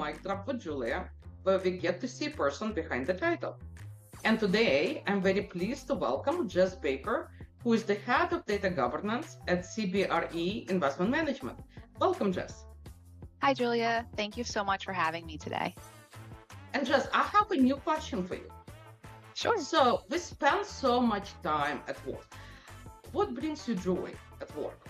Mic Drop with Julia, where we get to see a person behind the title. And today, I'm very pleased to welcome Jess Baker, who is the head of data governance at CBRE Investment Management. Welcome, Jess. Hi, Julia. Thank you so much for having me today. And Jess, I have a new question for you. Sure. So we spend so much time at work. What brings you joy at work?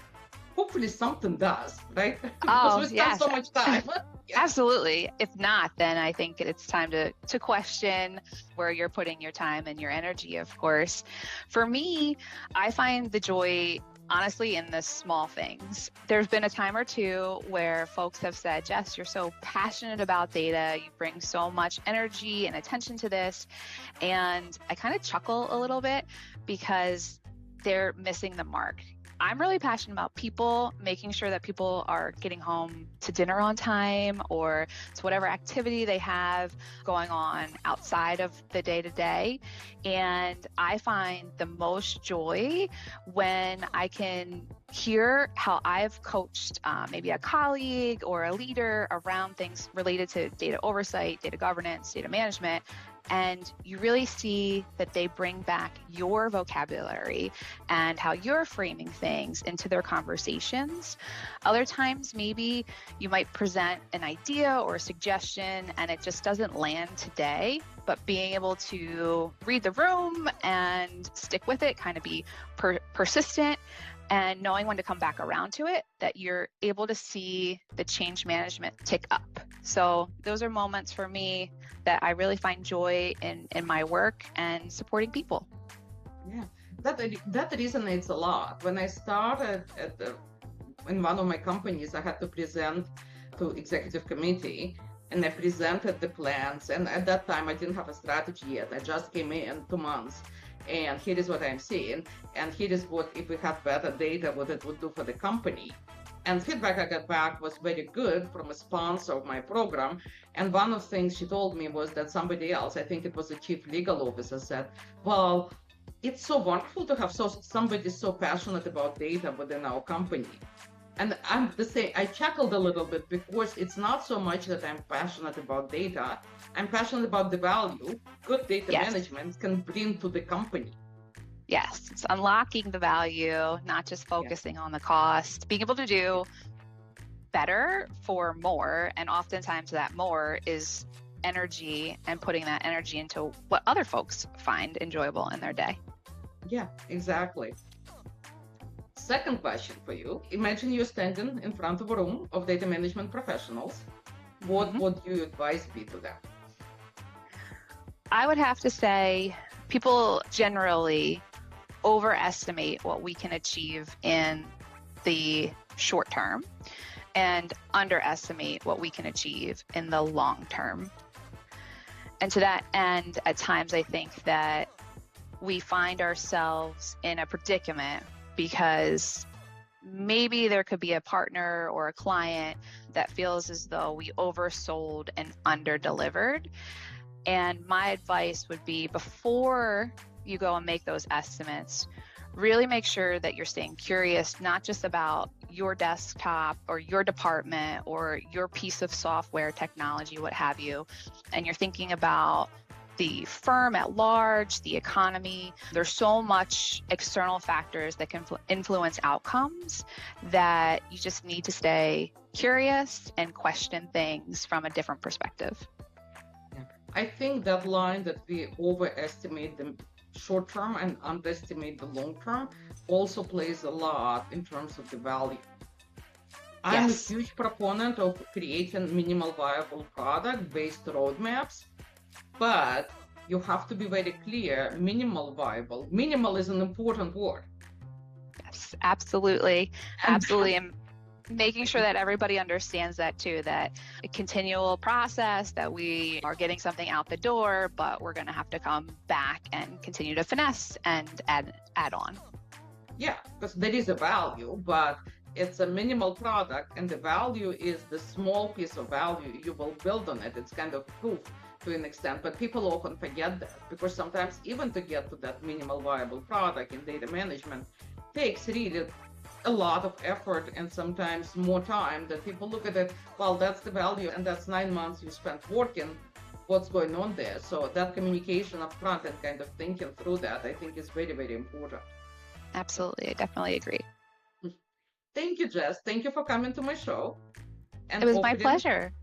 Hopefully something does, right? Because we spend so much time. Yeah. Absolutely. If not, then I think it's time to question where you're putting your time and your energy, of course. For me, I find the joy honestly in the small things. There's been a time or two where folks have said, Jess, you're so passionate about data. You bring so much energy and attention to this. And I kind of chuckle a little bit because they're missing the mark. I'm really passionate about people, making sure that people are getting home to dinner on time or to whatever activity they have going on outside of the day-to-day. And I find the most joy when I can hear how I've coached maybe a colleague or a leader around things related to data oversight, data governance, data management. And you really see that they bring back your vocabulary and how you're framing things into their conversations. Other times, maybe you might present an idea or a suggestion and it just doesn't land today, but being able to read the room and stick with it, kind of be persistent, and knowing when to come back around to it, that you're able to see the change management tick up. So those are moments for me that I really find joy in my work and supporting people. Yeah, that resonates a lot. When I started in one of my companies, I had to present to executive committee, and I presented the plans. And at that time, I didn't have a strategy yet. I just came in 2 months. And here is what I'm seeing. And here is what, if we have better data, what it would do for the company. And feedback I got back was very good from a sponsor of my program. And one of the things she told me was that somebody else, I think it was the chief legal officer, said, well, it's so wonderful to have somebody so passionate about data within our company. And I'm the same, I chuckled a little bit because it's not so much that I'm passionate about data. I'm passionate about the value good data management can bring to the company. Yes, it's unlocking the value, not just focusing on the cost, being able to do better for more. And oftentimes that more is energy and putting that energy into what other folks find enjoyable in their day. Yeah, exactly. Second question for you. Imagine you're standing in front of a room of data management professionals. What would you advise be to them? I would have to say people generally overestimate what we can achieve in the short term and underestimate what we can achieve in the long term. And to that end, at times I think that we find ourselves in a predicament because maybe there could be a partner or a client that feels as though we oversold and underdelivered. And my advice would be, before you go and make those estimates, really make sure that you're staying curious, not just about your desktop or your department or your piece of software, technology, what have you, and you're thinking about the firm at large, the economy. There's so much external factors that can influence outcomes that you just need to stay curious and question things from a different perspective. I think that line that we overestimate the short term and underestimate the long term also plays a lot in terms of the value. I'm a huge proponent of creating minimal viable product based roadmaps, but you have to be very clear, minimal viable. Minimal is an important word. Yes, absolutely. Absolutely. And making sure that everybody understands that too, that a continual process, that we are getting something out the door, but we're going to have to come back and continue to finesse and add on. Yeah, because there is a value, but it's a minimal product, and the value is the small piece of value you will build on it. It's kind of proof to an extent, but people often forget that, because sometimes even to get to that minimal viable product in data management takes really a lot of effort and sometimes more time that people look at it, well, that's the value and that's 9 months you spent working. What's going on there? So that communication up front and kind of thinking through that, I think is very, very important. Absolutely. I definitely agree. Thank you, Jess. Thank you for coming to my show. And It was my pleasure.